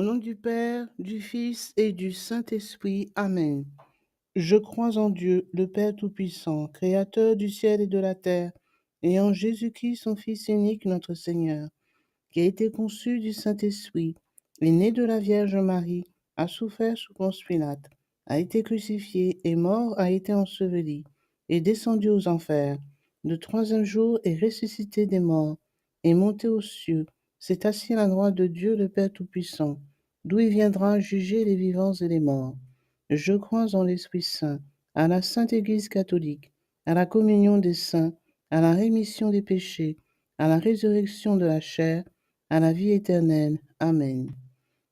nom du Père, du Fils et du Saint-Esprit. Amen. Je crois en Dieu, le Père Tout-Puissant, Créateur du ciel et de la terre, et en Jésus-Christ, son Fils unique, notre Seigneur, qui a été conçu du Saint-Esprit, est né de la Vierge Marie, a souffert sous Ponce Pilate, a été crucifié, est mort, a été enseveli, est descendu aux enfers. Le troisième jour est ressuscité des morts, est monté aux cieux, s'est assis à la droite de Dieu le Père Tout-Puissant, d'où il viendra juger les vivants et les morts. Je crois en l'Esprit Saint, à la Sainte Église catholique, à la communion des saints, à la rémission des péchés, à la résurrection de la chair, à la vie éternelle. Amen.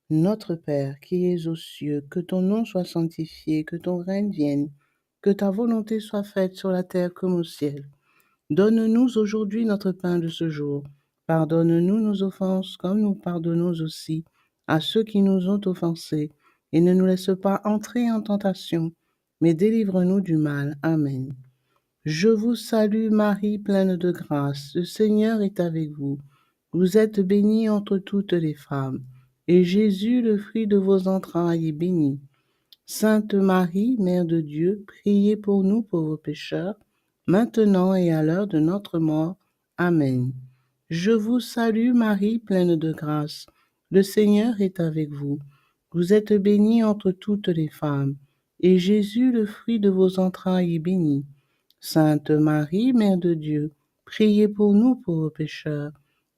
Notre Père, qui es aux cieux, que ton nom soit sanctifié, que ton règne vienne, que ta volonté soit faite sur la terre comme au ciel. Donne-nous aujourd'hui notre pain de ce jour. Pardonne-nous nos offenses comme nous pardonnons aussi à ceux qui nous ont offensés. Et ne nous laisse pas entrer en tentation, mais délivre-nous du mal. Amen. Je vous salue Marie, pleine de grâce. Le Seigneur est avec vous. Vous êtes bénie entre toutes les femmes, et Jésus, le fruit de vos entrailles, est béni. Sainte Marie, Mère de Dieu, priez pour nous pauvres pécheurs, maintenant et à l'heure de notre mort. Amen. Je vous salue Marie, pleine de grâce. Le Seigneur est avec vous. Vous êtes bénie entre toutes les femmes, et Jésus, le fruit de vos entrailles, est béni. Sainte Marie, Mère de Dieu, priez pour nous pauvres pécheurs,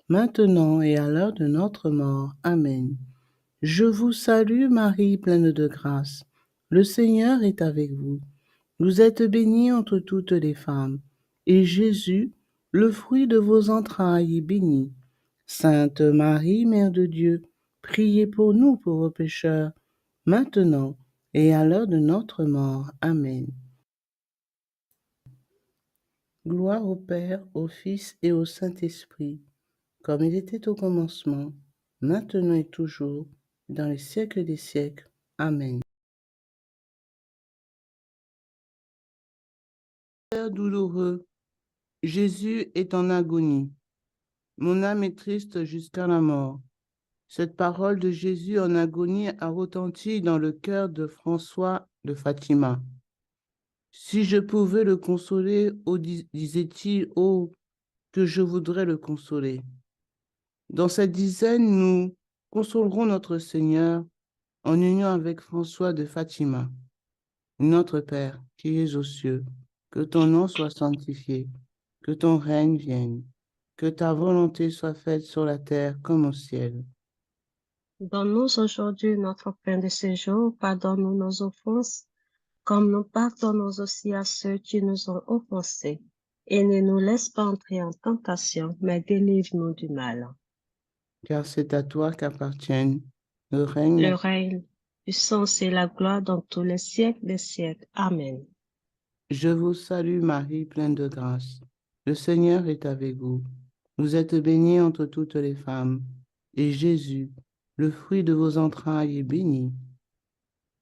maintenant et à l'heure de notre mort. Amen. Je vous salue Marie, pleine de grâce. Le Seigneur est avec vous. Vous êtes bénie entre toutes les femmes, et Jésus, le fruit de vos entrailles, est béni. Sainte Marie, Mère de Dieu, priez pour nous pauvres pécheurs, maintenant et à l'heure de notre mort. Amen. Gloire au Père, au Fils et au Saint-Esprit, comme il était au commencement, maintenant et toujours, dans les siècles des siècles. Amen. Père douloureux, Jésus est en agonie. Mon âme est triste jusqu'à la mort. Cette parole de Jésus en agonie a retenti dans le cœur de François de Fatima. Si je pouvais le consoler, disait-il, que je voudrais le consoler. Dans cette dizaine, nous consolerons notre Seigneur en union avec François de Fatima. Notre Père, qui es aux cieux, que ton nom soit sanctifié, que ton règne vienne, que ta volonté soit faite sur la terre comme au ciel. Donne-nous aujourd'hui notre pain de ce jour, pardonne-nous nos offenses, comme nous pardonnons aussi à ceux qui nous ont offensés. Et ne nous laisse pas entrer en tentation, mais délivre-nous du mal. Car c'est à toi qu'appartiennent le règne, Le règne, puissance et la gloire dans tous les siècles des siècles. Amen. Je vous salue Marie, pleine de grâce. Le Seigneur est avec vous. Vous êtes bénie entre toutes les femmes, et Jésus, le fruit de vos entrailles, est béni.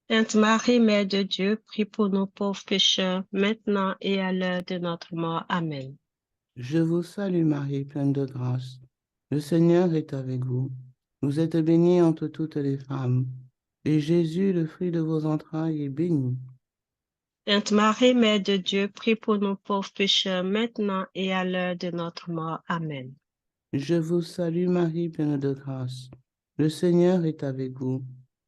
Sainte Marie, Mère de Dieu, prie pour nous pauvres pécheurs, maintenant et à l'heure de notre mort. Amen. Je vous salue Marie, pleine de grâce. Le Seigneur est avec vous. Vous êtes bénie entre toutes les femmes, et Jésus, le fruit de vos entrailles, est béni. Sainte Marie, Mère de Dieu, prie pour nous pauvres pécheurs, maintenant et à l'heure de notre mort. Amen. Je vous salue Marie, pleine de grâce. Le Seigneur est avec vous.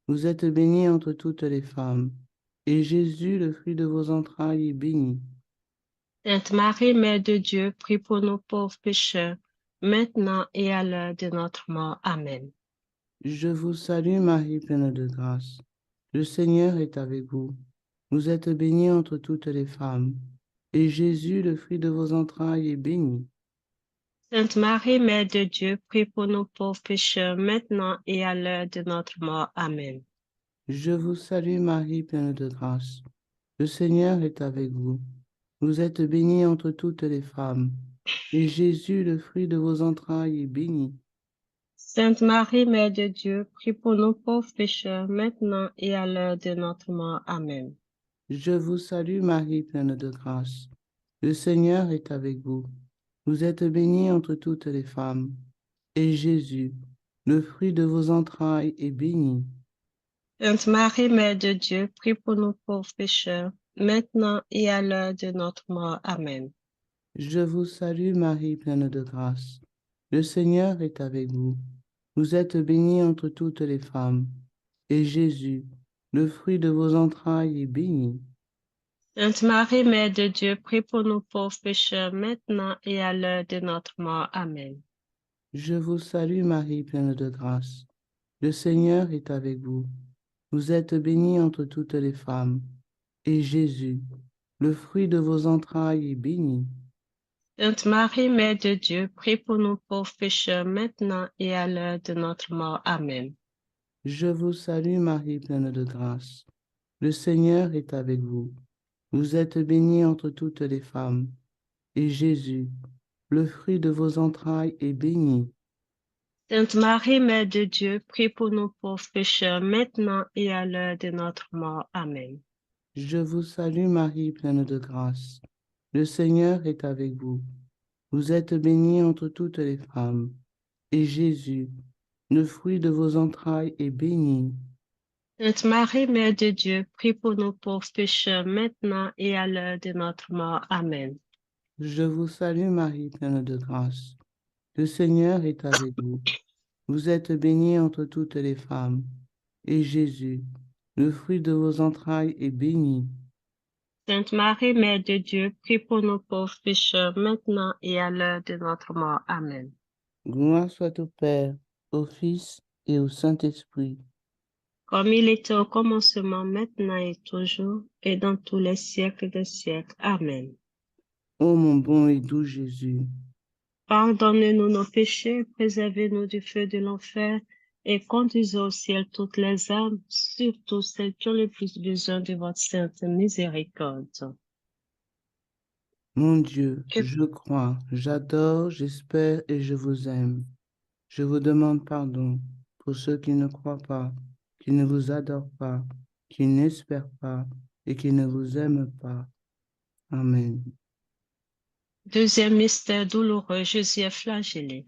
Vous êtes bénie entre toutes les femmes, et Jésus, le fruit de vos entrailles, est béni. Sainte Marie, Mère de Dieu, prie pour nous pauvres pécheurs, maintenant et à l'heure de notre mort. Amen. Je vous salue Marie, pleine de grâce. Le Seigneur est avec vous. Vous êtes bénie entre toutes les femmes, et Jésus, le fruit de vos entrailles, est béni. Sainte Marie, Mère de Dieu, prie pour nous pauvres pécheurs, maintenant et à l'heure de notre mort. Amen. Je vous salue Marie, pleine de grâce. Le Seigneur est avec vous. Vous êtes bénie entre toutes les femmes, et Jésus, le fruit de vos entrailles, est béni. Sainte Marie, Mère de Dieu, prie pour nous pauvres pécheurs, maintenant et à l'heure de notre mort. Amen. Je vous salue Marie, pleine de grâce. Le Seigneur est avec vous. Vous êtes bénie entre toutes les femmes, et Jésus, Le fruit de vos entrailles est béni. Sainte Marie, Mère de Dieu, prie pour nous pauvres pécheurs, maintenant et à l'heure de notre mort. Amen. Je vous salue Marie, pleine de grâce. Le Seigneur est avec vous. Vous êtes bénie entre toutes les femmes. Et Jésus, le fruit de vos entrailles, est béni. Sainte Marie, Mère de Dieu, prie pour nous pauvres pécheurs, maintenant et à l'heure de notre mort. Amen. Je vous salue Marie, pleine de grâce. Le Seigneur est avec vous. Vous êtes bénie entre toutes les femmes. Et Jésus, le fruit de vos entrailles, est béni. Sainte Marie, Mère de Dieu, prie pour nous pauvres pécheurs, maintenant et à l'heure de notre mort. Amen. Je vous salue Marie, pleine de grâce. Le Seigneur est avec vous. Vous êtes bénie entre toutes les femmes. Et Jésus, le fruit de vos entrailles, est béni. Sainte Marie, Mère de Dieu, prie pour nous pauvres pécheurs, maintenant et à l'heure de notre mort. Amen. Je vous salue Marie, pleine de grâce. Le Seigneur est avec vous. Vous êtes bénie entre toutes les femmes. Et Jésus, le fruit de vos entrailles, est béni. Sainte Marie, Mère de Dieu, prie pour nous pauvres pécheurs, maintenant et à l'heure de notre mort. Amen. Je vous salue Marie, pleine de grâce. Le Seigneur est avec vous. Vous êtes bénie entre toutes les femmes. Et Jésus, le fruit de vos entrailles, est béni. Sainte Marie, Mère de Dieu, prie pour nous pauvres pécheurs, maintenant et à l'heure de notre mort. Amen. Gloire soit au Père, au Fils et au Saint-Esprit. Comme il était au commencement, maintenant et toujours, et dans tous les siècles des siècles. Amen. Ô mon bon et doux Jésus, Pardonnez-nous nos péchés, préservez-nous du feu de l'enfer, et conduisez au ciel toutes les âmes, surtout celles qui ont le plus besoin de votre sainte miséricorde. mon Dieu, Que je crois, j'adore, j'espère et je vous aime. Je vous demande pardon pour ceux qui ne croient pas, qui ne vous adorent pas, qui n'espèrent pas et qui ne vous aiment pas. Amen. Deuxième mystère douloureux, Jésus est flagellé.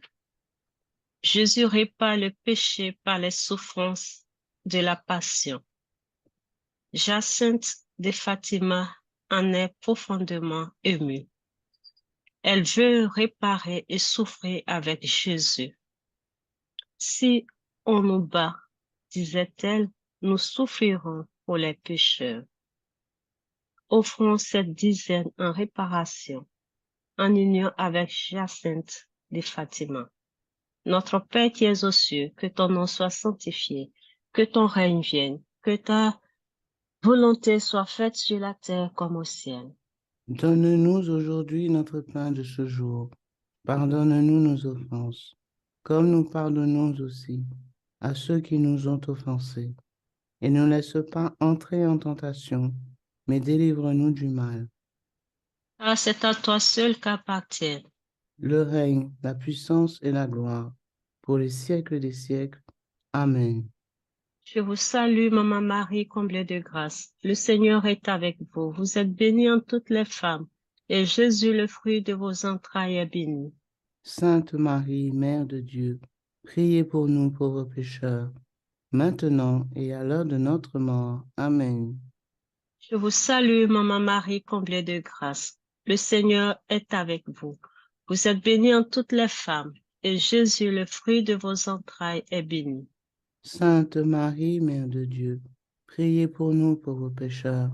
Jésus répare le péché par les souffrances de la passion. Jacinthe de Fatima en est profondément émue. Elle veut réparer et souffrir avec Jésus. Si on nous bat, disait-elle, nous souffrirons pour les pécheurs. Offrons cette dizaine en réparation, en union avec Jacinthe de Fatima. Notre Père qui es aux cieux, que ton nom soit sanctifié, que ton règne vienne, que ta volonté soit faite sur la terre comme au ciel. Donne-nous aujourd'hui notre pain de ce jour. Pardonne-nous nos offenses, comme nous pardonnons aussi à ceux qui nous ont offensés. Et ne laisse pas entrer en tentation, mais délivre-nous du mal. Ah, c'est à toi seul qu'appartient. Le règne, la puissance et la gloire, pour les siècles des siècles. Amen. Je vous salue, Maman Marie, comblée de grâce. Le Seigneur est avec vous. Vous êtes bénie en toutes les femmes, et Jésus, le fruit de vos entrailles, est béni. Sainte Marie, Mère de Dieu, priez pour nous pauvres pécheurs, maintenant et à l'heure de notre mort. Amen. Je vous salue, Maman Marie, comblée de grâce. Le Seigneur est avec vous. Vous êtes bénie en toutes les femmes, et Jésus, le fruit de vos entrailles, est béni. Sainte Marie, Mère de Dieu, priez pour nous pauvres pécheurs,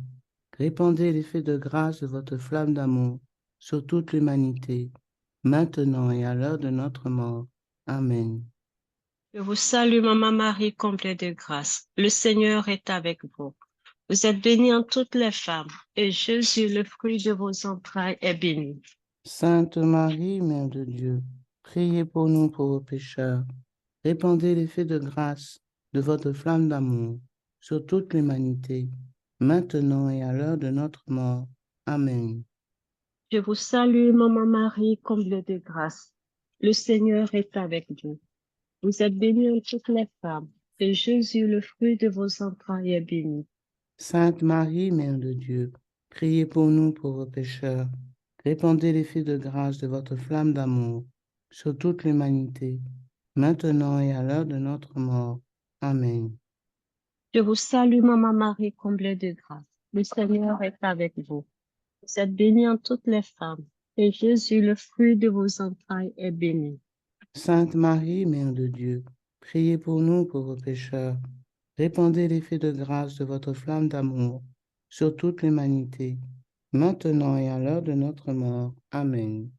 répandez l'effet de grâce de votre flamme d'amour sur toute l'humanité, maintenant et à l'heure de notre mort. Amen. Je vous salue, Maman Marie, comblée de grâce. Le Seigneur est avec vous. Vous êtes bénie en toutes les femmes, et Jésus, le fruit de vos entrailles, est béni. Sainte Marie, Mère de Dieu, priez pour nous pauvres pécheurs, répandez l'effet de grâce de votre flamme d'amour sur toute l'humanité, maintenant et à l'heure de notre mort. Amen. Je vous salue, Maman Marie, comblée de grâce. Le Seigneur est avec vous. Vous êtes bénie en toutes les femmes, et Jésus, le fruit de vos entrailles, est béni. Sainte Marie, Mère de Dieu, priez pour nous pauvres pécheurs, répandez l'effet de grâce de votre flamme d'amour sur toute l'humanité, maintenant et à l'heure de notre mort. Amen. Je vous salue, Maman Marie, comblée de grâce. Le Seigneur est avec vous. Vous êtes bénie en toutes les femmes, et Jésus, le fruit de vos entrailles, est béni. Sainte Marie, Mère de Dieu, priez pour nous pauvres pécheurs. Répandez l'effet de grâce de votre flamme d'amour sur toute l'humanité, maintenant et à l'heure de notre mort. Amen.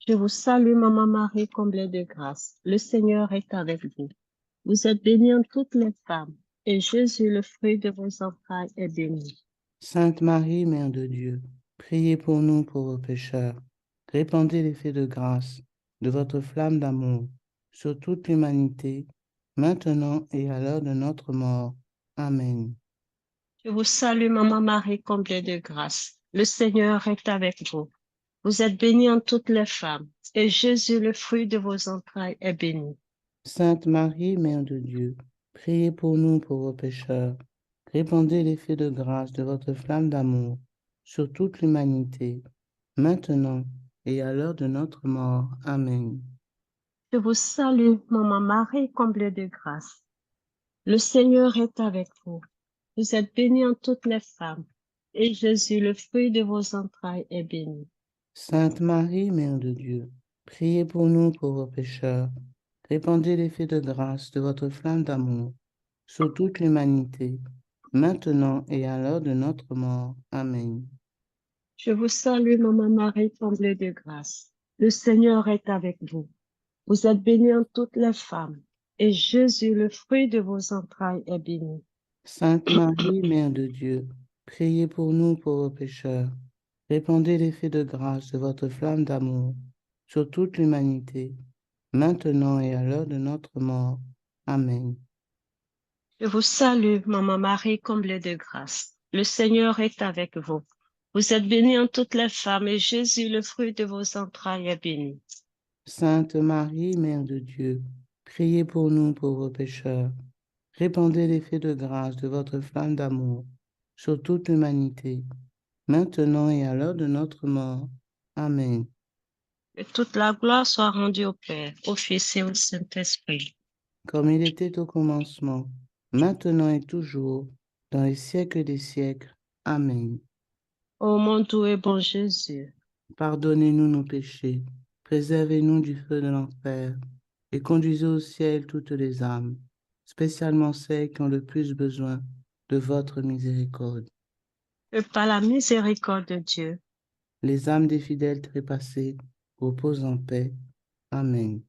Je vous salue, Maman Marie, comblée de grâce. Le Seigneur est avec vous. Vous êtes bénie en toutes les femmes, et Jésus, le fruit de vos entrailles, est béni. Sainte Marie, Mère de Dieu, priez pour nous pauvres pécheurs. Répandez l'effet de grâce de votre flamme d'amour sur toute l'humanité, maintenant et à l'heure de notre mort. Amen. Je vous salue, Maman Marie, comblée de grâce. Le Seigneur est avec vous. Vous êtes bénie en toutes les femmes, et Jésus, le fruit de vos entrailles, est béni. Sainte Marie, Mère de Dieu, priez pour nous pauvres pécheurs. Répandez l'effet de grâce de votre flamme d'amour sur toute l'humanité, maintenant et à l'heure de notre mort. Amen. Je vous salue, Maman Marie, comblée de grâce. Le Seigneur est avec vous. Vous êtes bénie en toutes les femmes, et Jésus, le fruit de vos entrailles, est béni. Sainte Marie, Mère de Dieu, priez pour nous pauvres pécheurs. Répandez l'effet de grâce de votre flamme d'amour sur toute l'humanité, maintenant et à l'heure de notre mort. Amen. Je vous salue, Maman Marie, comblée de grâce. Le Seigneur est avec vous. Vous êtes bénie en toutes les femmes, et Jésus, le fruit de vos entrailles, est béni. Sainte Marie, Mère de Dieu, priez pour nous pauvres pécheurs. Répandez l'effet de grâce de votre flamme d'amour sur toute l'humanité, maintenant et à l'heure de notre mort. Amen. Je vous salue, Maman Marie, comblée de grâce. Le Seigneur est avec vous. Vous êtes bénie en toutes les femmes, et Jésus, le fruit de vos entrailles, est béni. Sainte Marie, Mère de Dieu, priez pour nous pauvres pécheurs. Répandez l'effet de grâce de votre flamme d'amour sur toute l'humanité, maintenant et à l'heure de notre mort. Amen. Que toute la gloire soit rendue au Père, au Fils et au Saint-Esprit. Comme il était au commencement, maintenant et toujours, dans les siècles des siècles. Amen. Ô mon doux et bon Jésus, Pardonnez-nous nos péchés, préservez-nous du feu de l'enfer, et conduisez au ciel toutes les âmes, spécialement celles qui ont le plus besoin de votre miséricorde. que par la miséricorde de Dieu, Les âmes des fidèles trépassés reposent en paix. Amen.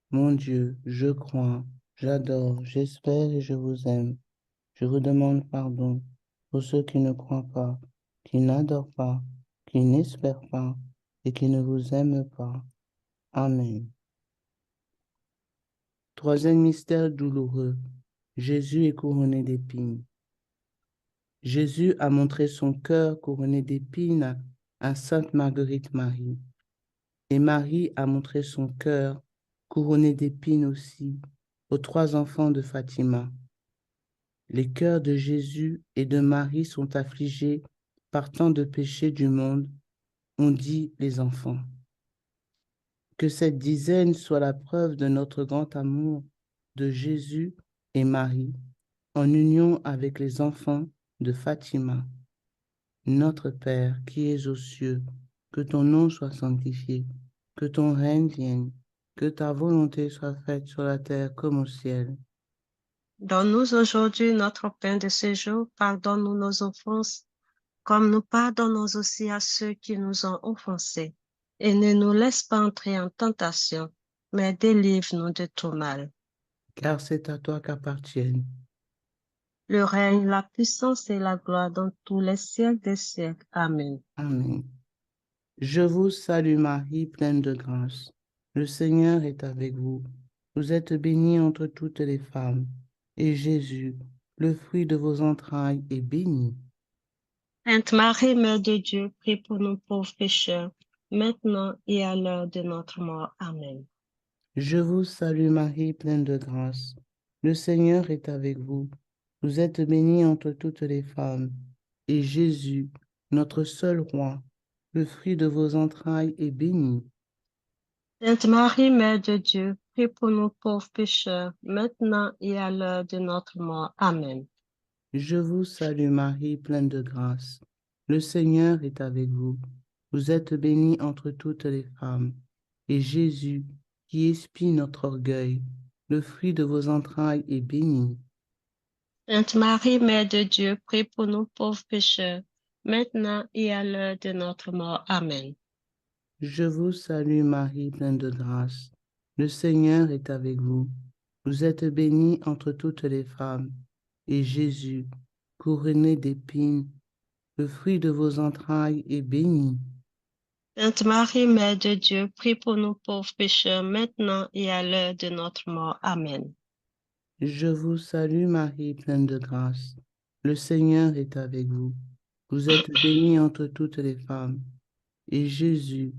Mon Dieu, je crois, j'adore, j'espère et je vous aime. Je vous demande pardon pour ceux qui ne croient pas, qui n'adorent pas, qui n'espèrent pas et qui ne vous aiment pas. Amen. Troisième mystère douloureux. Jésus est couronné d'épines. Jésus a montré son cœur couronné d'épines à Sainte Marguerite Marie. Et Marie a montré son cœur couronné d'épines aussi aux trois enfants de Fatima. Les cœurs de Jésus et de Marie sont affligés par tant de péchés du monde, ont dit les enfants. Que cette dizaine soit la preuve de notre grand amour de Jésus et Marie, en union avec les enfants de Fatima. Notre Père qui es aux cieux, que ton nom soit sanctifié, que ton règne vienne, que ta volonté soit faite sur la terre comme au ciel. donne-nous aujourd'hui notre pain de ce jour, pardonne-nous nos offenses, comme nous pardonnons aussi à ceux qui nous ont offensés. Et ne nous laisse pas entrer en tentation, mais délivre-nous de tout mal. Car c'est à toi qu'appartiennent. Le règne, la puissance et la gloire dans tous les siècles des siècles. Amen. Amen. Je vous salue Marie, pleine de grâce. Le Seigneur est avec vous. Vous êtes bénie entre toutes les femmes, et Jésus, le fruit de vos entrailles, est béni. Sainte Marie, Mère de Dieu, prie pour nous pauvres pécheurs, maintenant et à l'heure de notre mort. Amen. Je vous salue Marie, pleine de grâce. Le Seigneur est avec vous. Vous êtes bénie entre toutes les femmes, et Jésus, notre seul roi, le fruit de vos entrailles, est béni. Sainte Marie, Mère de Dieu, prie pour nous pauvres pécheurs, maintenant et à l'heure de notre mort. Amen. Je vous salue Marie, pleine de grâce. Le Seigneur est avec vous. Vous êtes bénie entre toutes les femmes. Et Jésus, qui expie notre orgueil, le fruit de vos entrailles est béni. Sainte Marie, Mère de Dieu, prie pour nous pauvres pécheurs, maintenant et à l'heure de notre mort. Amen. Je vous salue Marie, pleine de grâce. Le Seigneur est avec vous. Vous êtes bénie entre toutes les femmes. Et Jésus, couronné d'épines, le fruit de vos entrailles est béni. Sainte Marie, Mère de Dieu, prie pour nous pauvres pécheurs, maintenant et à l'heure de notre mort. Amen. Je vous salue Marie, pleine de grâce. Le Seigneur est avec vous. Vous êtes bénie entre toutes les femmes. Et Jésus,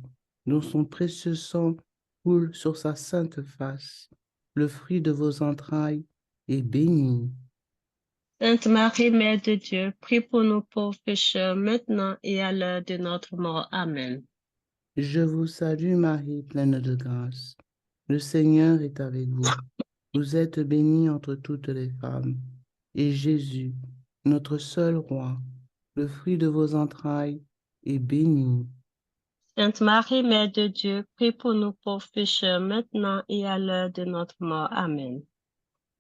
dont son précieux sang coule sur sa sainte face, le fruit de vos entrailles est béni. Sainte Marie, Mère de Dieu, prie pour nous pauvres pécheurs, maintenant et à l'heure de notre mort. Amen. Je vous salue Marie, pleine de grâce. Le Seigneur est avec vous. Vous êtes bénie entre toutes les femmes. Et Jésus, notre seul roi, le fruit de vos entrailles, est béni. Sainte Marie, Mère de Dieu, prie pour nous pauvres pécheurs, maintenant et à l'heure de notre mort. Amen.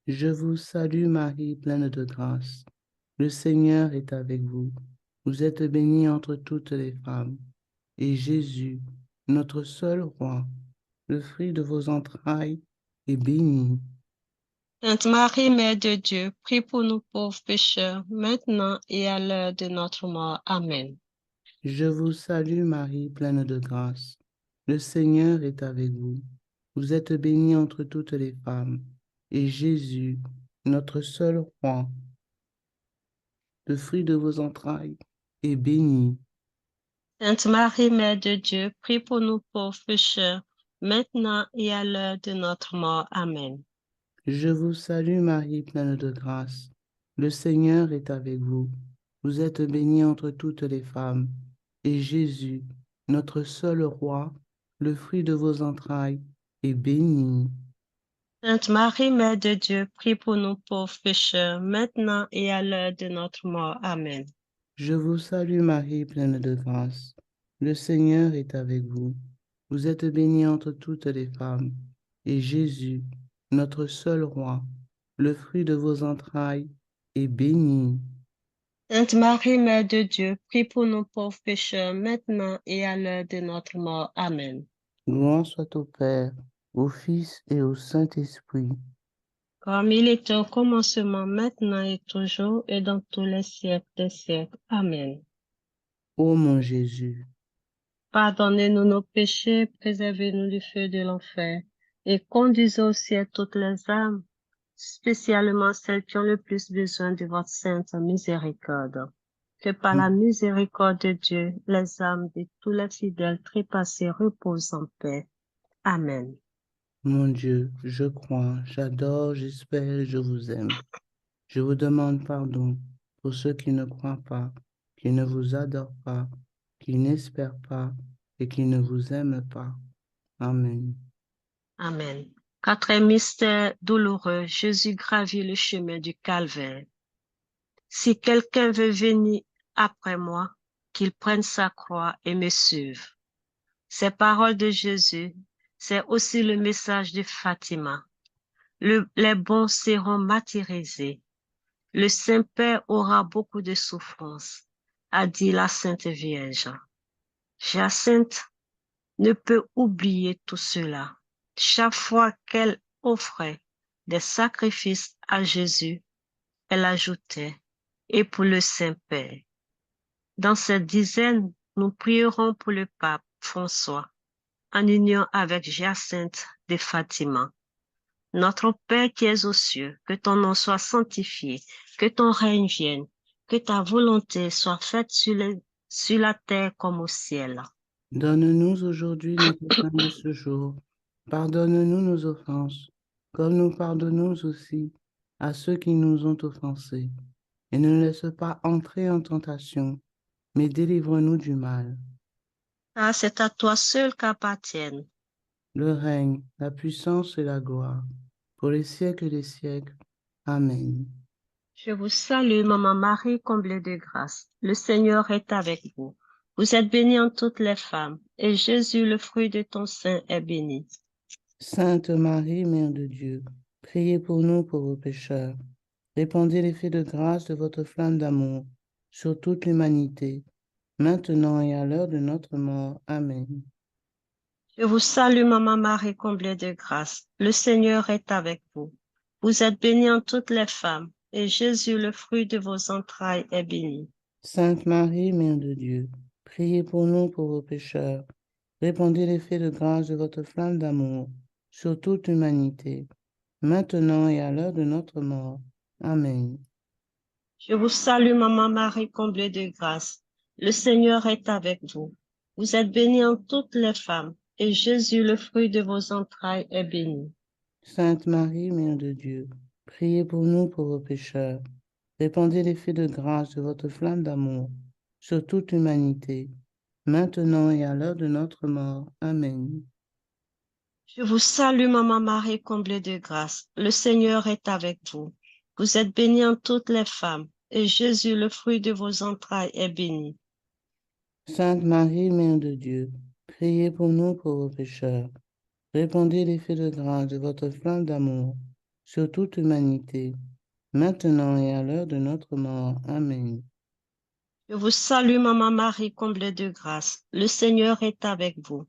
Je vous salue Marie, pleine de grâce. Le Seigneur est avec vous. Vous êtes bénie entre toutes les femmes. Et Jésus, notre seul roi, le fruit de vos entrailles, est béni. Sainte Marie, Mère de Dieu, prie pour nous pauvres pécheurs, maintenant et à l'heure de notre mort. Amen. Je vous salue Marie, pleine de grâce. Le Seigneur est avec vous. Vous êtes bénie entre toutes les femmes. Et Jésus, notre seul roi, le fruit de vos entrailles, est béni. Sainte Marie, Mère de Dieu, prie pour nous pauvres pécheurs, maintenant et à l'heure de notre mort. Amen. Je vous salue Marie, pleine de grâce. Le Seigneur est avec vous. Vous êtes bénie entre toutes les femmes. Et Jésus, notre seul roi, le fruit de vos entrailles, est béni. Sainte Marie, Mère de Dieu, prie pour nous pauvres pécheurs, maintenant et à l'heure de notre mort. Amen. Je vous salue Marie, pleine de grâce. Le Seigneur est avec vous. Vous êtes bénie entre toutes les femmes. Et Jésus, notre seul roi, le fruit de vos entrailles, est béni. Sainte Marie, Mère de Dieu, prie pour nous pauvres pécheurs, maintenant et à l'heure de notre mort. Amen. Gloire soit au Père, au Fils et au Saint-Esprit. Comme il était au commencement, maintenant et toujours, et dans tous les siècles des siècles. Amen. Ô mon Jésus, Pardonnez-nous nos péchés, préservez-nous du feu de l'enfer, et conduisez au ciel toutes les âmes, spécialement celles qui ont le plus besoin de votre sainte miséricorde. Que par la miséricorde de Dieu, les âmes de tous les fidèles trépassés reposent en paix. Amen. mon Dieu, je crois, j'adore, j'espère, je vous aime. Je vous demande pardon pour ceux qui ne croient pas, qui ne vous adorent pas, qui n'espèrent pas et qui ne vous aiment pas. Amen. Amen. Quatrième mystère douloureux, Jésus gravit le chemin du calvaire. Si quelqu'un veut venir après moi, qu'il prenne sa croix et me suive. Ces paroles de Jésus, c'est aussi le message de Fatima. Les bons seront martyrisés. Le Saint-Père aura beaucoup de souffrances, a dit la Sainte Vierge. Jacinthe ne peut oublier tout cela. Chaque fois qu'elle offrait des sacrifices à Jésus, elle ajoutait, et pour le Saint-Père. Dans cette dizaine, nous prierons pour le pape François, en union avec Jacinthe de Fatima. Notre Père qui es aux cieux, que ton nom soit sanctifié, que ton règne vienne, que ta volonté soit faite sur la terre comme au ciel. Donne-nous aujourd'hui notre pain de ce jour. Pardonne-nous nos offenses, comme nous pardonnons aussi à ceux qui nous ont offensés. Et ne nous laisse pas entrer en tentation, mais délivre-nous du mal. Ah, c'est à toi seul qu'appartiennent le règne, la puissance et la gloire, pour les siècles des siècles. Amen. Je vous salue, Maman Marie, comblée de grâce. Le Seigneur est avec vous. Vous êtes bénie en toutes les femmes, et Jésus, le fruit de ton sein, est béni. Sainte Marie, Mère de Dieu, priez pour nous pauvres pécheurs. Répandez l'effet de grâce de votre flamme d'amour sur toute l'humanité, maintenant et à l'heure de notre mort. Amen. Je vous salue, Maman Marie, comblée de grâce. Le Seigneur est avec vous. Vous êtes bénie en toutes les femmes, et Jésus, le fruit de vos entrailles, est béni. Sainte Marie, Mère de Dieu, priez pour nous pauvres pécheurs. Répandez l'effet de grâce de votre flamme d'amour sur toute l'humanité, maintenant et à l'heure de notre mort. Amen. Je vous salue, Maman Marie, comblée de grâce. Le Seigneur est avec vous. Vous êtes bénie en toutes les femmes, et Jésus, le fruit de vos entrailles, est béni. Sainte Marie, Mère de Dieu, priez pour nous pauvres pécheurs. Répandez l'effet de grâce de votre flamme d'amour sur toute l'humanité, maintenant et à l'heure de notre mort. Amen. Je vous salue, Maman Marie, comblée de grâce. Le Seigneur est avec vous. Vous êtes bénie en toutes les femmes, et Jésus, le fruit de vos entrailles, est béni. Sainte Marie, Mère de Dieu, priez pour nous pauvres pécheurs. Répandez l'effet de grâce de votre flamme d'amour sur toute l'humanité, maintenant et à l'heure de notre mort. Amen. Je vous salue, Maman Marie, comblée de grâce. Le Seigneur est avec vous.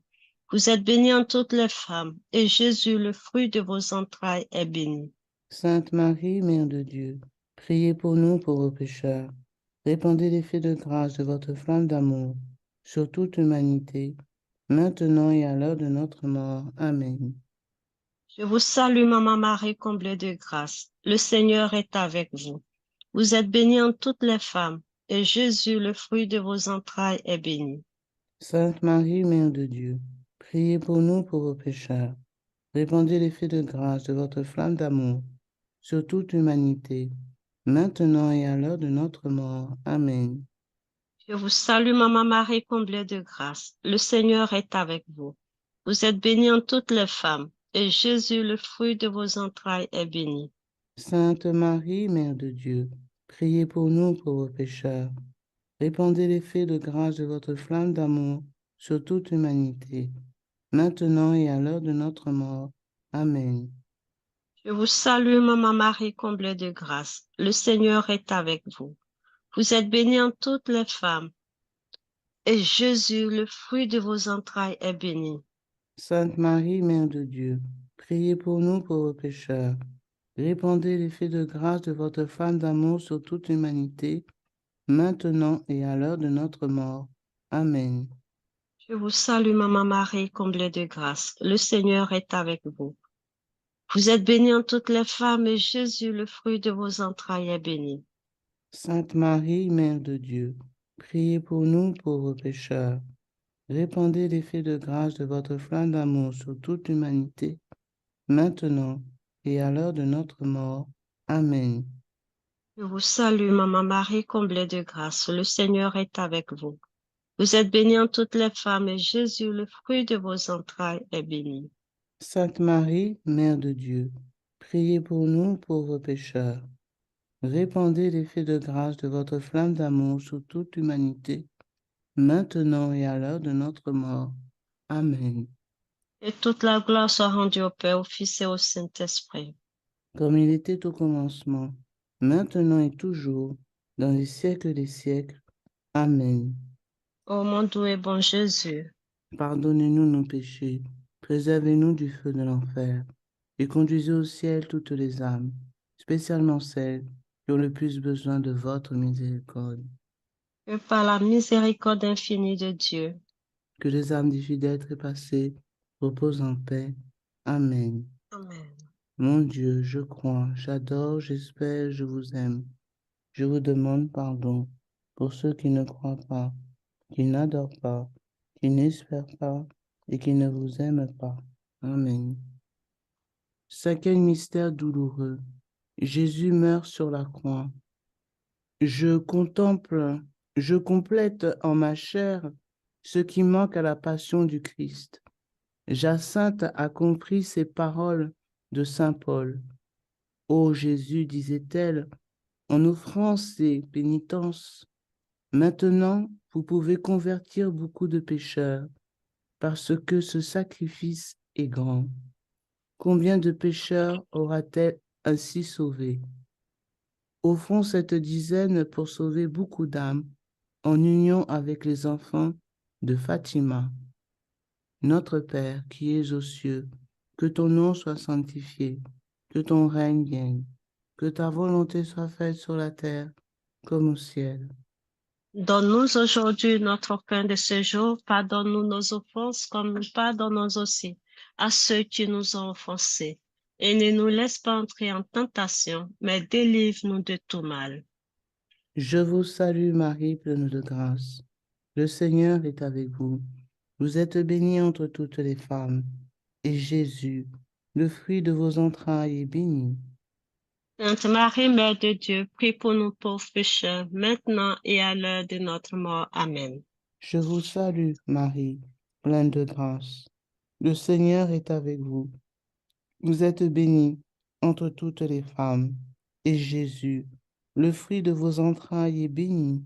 Vous êtes bénie en toutes les femmes, et Jésus, le fruit de vos entrailles, est béni. Sainte Marie, Mère de Dieu, priez pour nous pauvres pécheurs. Répandez l'effet de grâce de votre flamme d'amour sur toute l'humanité, maintenant et à l'heure de notre mort. Amen. Je vous salue, Maman Marie, comblée de grâce. Le Seigneur est avec vous. Vous êtes bénie en toutes les femmes, et Jésus, le fruit de vos entrailles, est béni. Sainte Marie, Mère de Dieu, priez pour nous pauvres pécheurs. Répandez l'effet de grâce de votre flamme d'amour sur toute l'humanité, maintenant et à l'heure de notre mort. Amen. Je vous salue, Maman Marie, comblée de grâce. Le Seigneur est avec vous. Vous êtes bénie en toutes les femmes, et Jésus, le fruit de vos entrailles, est béni. Sainte Marie, Mère de Dieu, priez pour nous pauvres pécheurs. Répandez l'effet de grâce de votre flamme d'amour sur toute l'humanité, maintenant et à l'heure de notre mort. Amen. Je vous salue, Maman Marie, comblée de grâce. Le Seigneur est avec vous. Vous êtes bénie en toutes les femmes, et Jésus, le fruit de vos entrailles, est béni. Sainte Marie, Mère de Dieu, priez pour nous pauvres pécheurs. Répandez l'effet de grâce de votre flamme d'amour sur toute l'humanité, maintenant et à l'heure de notre mort. Amen. Je vous salue, Maman Marie, comblée de grâce. Le Seigneur est avec vous. Vous êtes bénie en toutes les femmes, et Jésus, le fruit de vos entrailles, est béni. Sainte Marie, Mère de Dieu, priez pour nous pauvres pécheurs. Répandez l'effet de grâce de votre flamme d'amour sur toute l'humanité, maintenant et à l'heure de notre mort. Amen. Je vous salue, Maman Marie, comblée de grâce. Le Seigneur est avec vous. Vous êtes bénie en toutes les femmes, et Jésus, le fruit de vos entrailles, est béni. Sainte Marie, Mère de Dieu, priez pour nous pauvres pécheurs. Répandez l'effet de grâce de votre flamme d'amour sur toute l'humanité, maintenant et à l'heure de notre mort. Amen. Et toute la gloire soit rendue au Père, au Fils et au Saint-Esprit. Comme il était au commencement, maintenant et toujours, dans les siècles des siècles. Amen. Ô mon doux et bon Jésus, Pardonnez-nous nos péchés, préservez-nous du feu de l'enfer, et conduisez au ciel toutes les âmes, spécialement celles qui ont le plus besoin de votre miséricorde. que par la miséricorde infinie de Dieu, Que les âmes des fidèles trépassés reposent en paix. Amen. Amen. Mon Dieu, je crois, j'adore, j'espère, je vous aime. Je vous demande pardon pour ceux qui ne croient pas, qui n'adorent pas, qui n'espèrent pas et qui ne vous aiment pas. Amen. Cinquième mystère douloureux. Jésus meurt sur la croix. Je contemple, je complète en ma chair ce qui manque à la passion du Christ. Jacinthe a compris ces paroles de saint Paul. Ô Jésus, disait-elle, en offrant ces pénitences, maintenant vous pouvez convertir beaucoup de pécheurs, parce que ce sacrifice est grand. Combien de pécheurs aura-t-elle ainsi sauvés? Offrons cette dizaine pour sauver beaucoup d'âmes, en union avec les enfants de Fatima. Notre Père qui es aux cieux, que ton nom soit sanctifié, que ton règne vienne, que ta volonté soit faite sur la terre comme au ciel. Donne-nous aujourd'hui notre pain de ce jour. Pardonne-nous nos offenses comme nous pardonnons aussi à ceux qui nous ont offensés. Et ne nous laisse pas entrer en tentation, mais délivre-nous de tout mal. Je vous salue Marie, pleine de grâce. Le Seigneur est avec vous. Vous êtes bénie entre toutes les femmes, et Jésus, le fruit de vos entrailles, est béni. Sainte Marie, Mère de Dieu, prie pour nous pauvres pécheurs, maintenant et à l'heure de notre mort. Amen. Je vous salue Marie, pleine de grâce. Le Seigneur est avec vous. Vous êtes bénie entre toutes les femmes, et Jésus, le fruit de vos entrailles, est béni.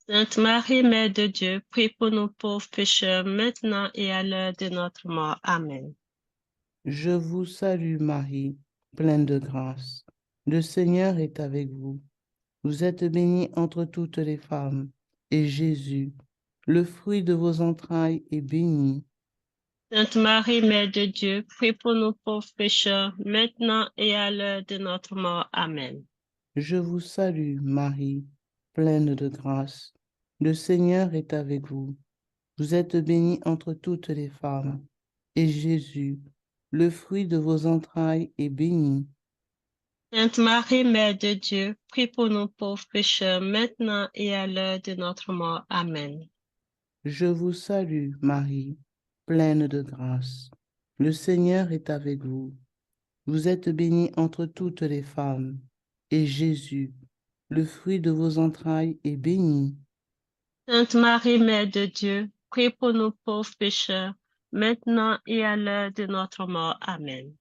Sainte Marie, Mère de Dieu, prie pour nous pauvres pécheurs, maintenant et à l'heure de notre mort. Amen. Je vous salue Marie, pleine de grâce. Le Seigneur est avec vous. Vous êtes bénie entre toutes les femmes, et Jésus, le fruit de vos entrailles, est béni. Sainte Marie, Mère de Dieu, prie pour nous pauvres pécheurs, maintenant et à l'heure de notre mort. Amen. Je vous salue Marie, pleine de grâce. Le Seigneur est avec vous. Vous êtes bénie entre toutes les femmes, et Jésus, le fruit de vos entrailles, est béni. Sainte Marie, Mère de Dieu, prie pour nous pauvres pécheurs, maintenant et à l'heure de notre mort. Amen. Je vous salue, Marie, pleine de grâce. Le Seigneur est avec vous. Vous êtes bénie entre toutes les femmes, et Jésus, le fruit de vos entrailles, est béni. Sainte Marie, Mère de Dieu, prie pour nous pauvres pécheurs, maintenant et à l'heure de notre mort. Amen.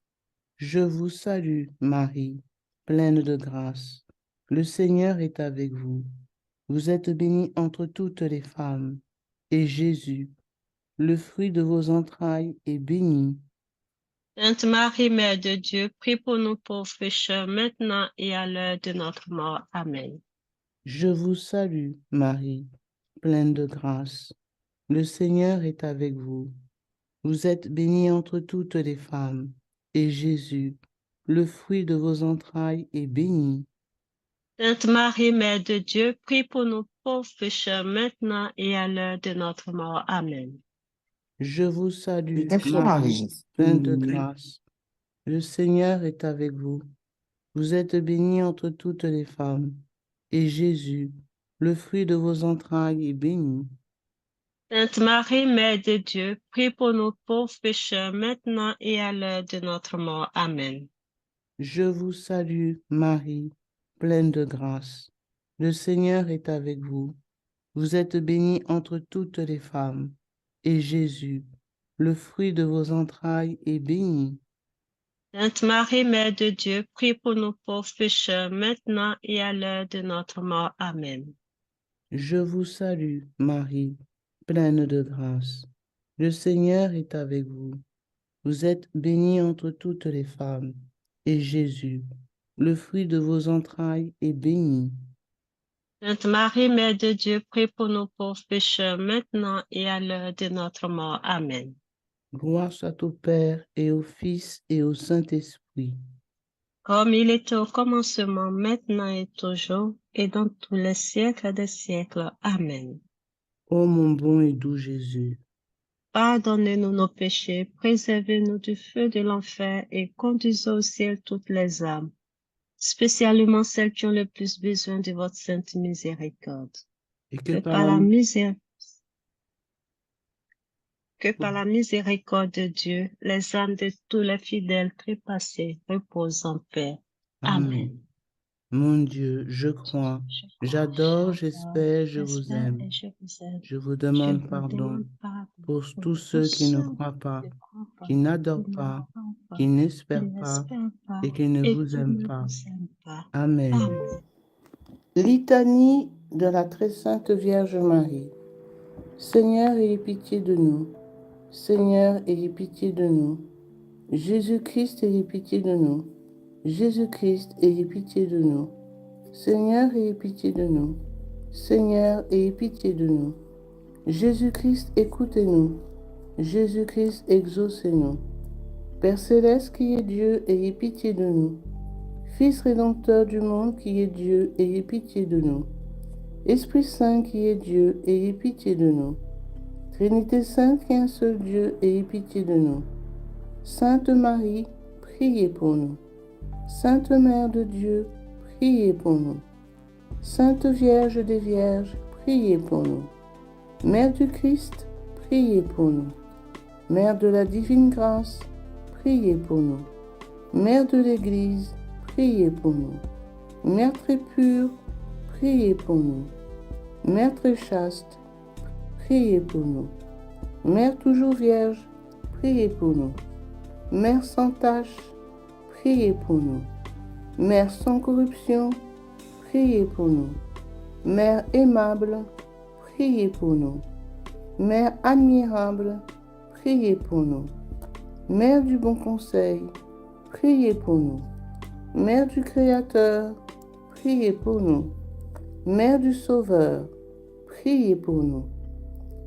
Je vous salue, Marie, pleine de grâce. Le Seigneur est avec vous. Vous êtes bénie entre toutes les femmes, et Jésus, le fruit de vos entrailles, est béni. Sainte Marie, Mère de Dieu, prie pour nous pauvres pécheurs, maintenant et à l'heure de notre mort. Amen. Je vous salue, Marie, pleine de grâce. Le Seigneur est avec vous. Vous êtes bénie entre toutes les femmes, et Jésus, le fruit de vos entrailles, est béni. Sainte Marie, Mère de Dieu, prie pour nous pauvres pécheurs, maintenant et à l'heure de notre mort. Amen. Je vous salue, Marie, Marie, pleine de grâce. Le Seigneur est avec vous. Vous êtes bénie entre toutes les femmes, et Jésus, le fruit de vos entrailles, est béni. Sainte Marie, Mère de Dieu, prie pour nous pauvres pécheurs, maintenant et à l'heure de notre mort. Amen. Je vous salue, Marie, pleine de grâce. Le Seigneur est avec vous. Vous êtes bénie entre toutes les femmes, et Jésus, le fruit de vos entrailles, est béni. Sainte Marie, Mère de Dieu, prie pour nous pauvres pécheurs, maintenant et à l'heure de notre mort. Amen. Je vous salue, Marie, pleine de grâce. Le Seigneur est avec vous. Vous êtes bénie entre toutes les femmes, et Jésus, le fruit de vos entrailles, est béni. Sainte Marie, Mère de Dieu, prie pour nous pauvres pécheurs, maintenant et à l'heure de notre mort. Amen. Gloire soit au Père, et au Fils, et au Saint-Esprit. Comme il était au commencement, maintenant et toujours, et dans tous les siècles des siècles. Amen. Ô mon bon et doux Jésus, Pardonnez-nous nos péchés, préservez-nous du feu de l'enfer et conduisez au ciel toutes les âmes, spécialement celles qui ont le plus besoin de votre sainte miséricorde. et Que par la miséricorde de Dieu, les âmes de tous les fidèles trépassés reposent en paix. Amen. Mon Dieu, je crois, j'adore, j'espère, je vous j'espère aime. et je vous aime. Je vous Je demande vous pardon demande pardon pour pour tous tous ceux qui ne ceux croient pas, qui qui n'adorent qui pas, n'adorent pas, qui qui n'espèrent pas n'espèrent pas et qui ne et vous qui aiment ne pas. vous aiment pas. Amen. Amen. Litanie de la très sainte Vierge Marie. Seigneur, ayez pitié de nous. Seigneur, ayez pitié de nous. Jésus-Christ, ayez pitié de nous. Jésus-Christ, ayez pitié de nous. Seigneur, ayez pitié de nous. Seigneur, ayez pitié de nous. Jésus-Christ, écoutez-nous. Jésus-Christ, exaucez-nous. Père céleste qui est Dieu, ayez pitié de nous. Fils rédempteur du monde qui est Dieu, ayez pitié de nous. Esprit Saint qui est Dieu, ayez pitié de nous. Trinité Sainte qui est un seul Dieu, ayez pitié de nous. Sainte Marie, priez pour nous. Sainte Mère de Dieu, priez pour nous. Sainte Vierge des Vierges, priez pour nous. Mère du Christ, priez pour nous. Mère de la divine grâce, priez pour nous. Mère de l'Église, priez pour nous. Mère très pure, priez pour nous. Mère très chaste, priez pour nous. Mère toujours vierge, priez pour nous. Mère sans tache, priez pour nous. Mère sans corruption, priez pour nous. Mère aimable, priez pour nous. Mère admirable, priez pour nous. Mère du bon conseil, priez pour nous. Mère du Créateur, priez pour nous. Mère du Sauveur, priez pour nous.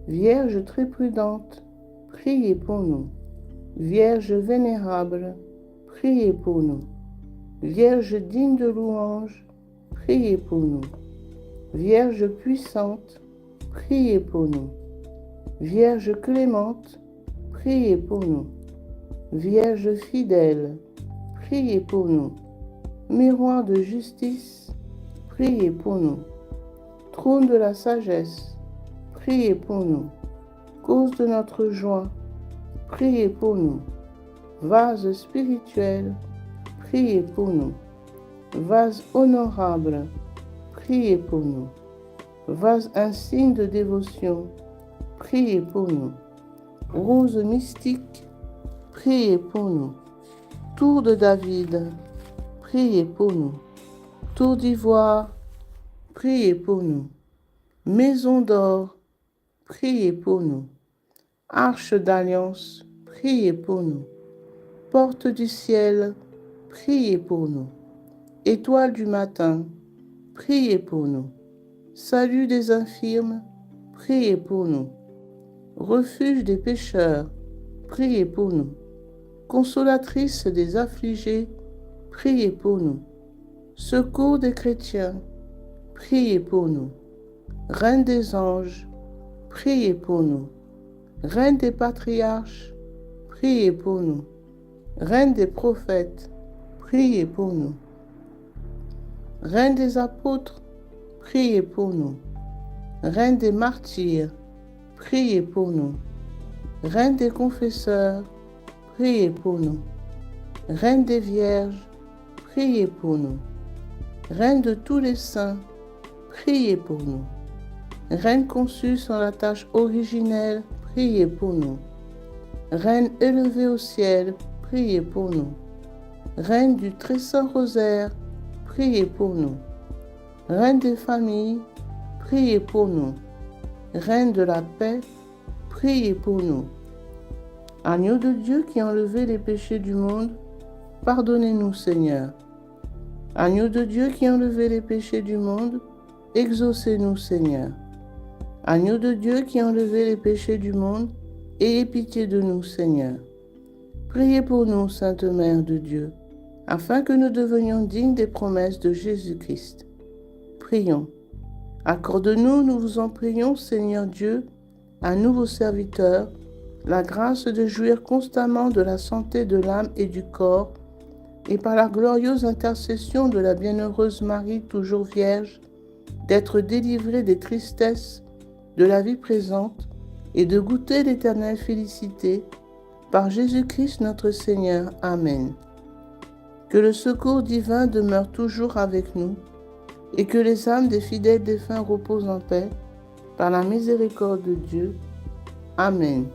Vierge très prudente, priez pour nous. Vierge vénérable, priez pour nous. Vierge digne de louange, priez pour nous. Vierge puissante, priez pour nous. Vierge clémente, priez pour nous. Vierge fidèle, priez pour nous. Miroir de justice, priez pour nous. Trône de la sagesse, priez pour nous. Cause de notre joie, priez pour nous. Vase spirituel, priez pour nous. Vase honorable, priez pour nous. Vase insigne de dévotion, priez pour nous. Rose mystique, priez pour nous. Tour de David, priez pour nous. Tour d'ivoire, priez pour nous. Maison d'or, priez pour nous. Arche d'alliance, priez pour nous. Porte du ciel, priez pour nous. Étoile du matin, priez pour nous. Salut des infirmes, priez pour nous. Refuge des pécheurs, priez pour nous. Consolatrice des affligés, priez pour nous. Secours des chrétiens, priez pour nous. Reine des anges, priez pour nous. Reine des patriarches, priez pour nous. Reine des prophètes, priez pour nous. Reine des apôtres, priez pour nous. Reine des martyrs, priez pour nous. Reine des confesseurs, priez pour nous. Reine des vierges, priez pour nous. Reine de tous les saints, priez pour nous. Reine conçue sans la tâche originelle, priez pour nous. Reine élevée au ciel, priez pour nous. Reine du très saint rosaire, priez pour nous. Reine des familles, priez pour nous. Reine de la paix, priez pour nous. Agneau de Dieu qui a enlevé les péchés du monde, pardonnez-nous, Seigneur. Agneau de Dieu qui a enlevé les péchés du monde, exaucez-nous, Seigneur. Agneau de Dieu qui a enlevé les péchés du monde, ayez pitié de nous, Seigneur. Priez pour nous, Sainte Mère de Dieu, afin que nous devenions dignes des promesses de Jésus-Christ. Prions. Accorde-nous, nous vous en prions, Seigneur Dieu, à nous vos serviteurs, la grâce de jouir constamment de la santé de l'âme et du corps, et par la glorieuse intercession de la bienheureuse Marie, toujours vierge, d'être délivrés des tristesses de la vie présente et de goûter l'éternelle félicité par Jésus-Christ notre Seigneur. Amen. Que le secours divin demeure toujours avec nous et que les âmes des fidèles défunts reposent en paix par la miséricorde de Dieu. Amen.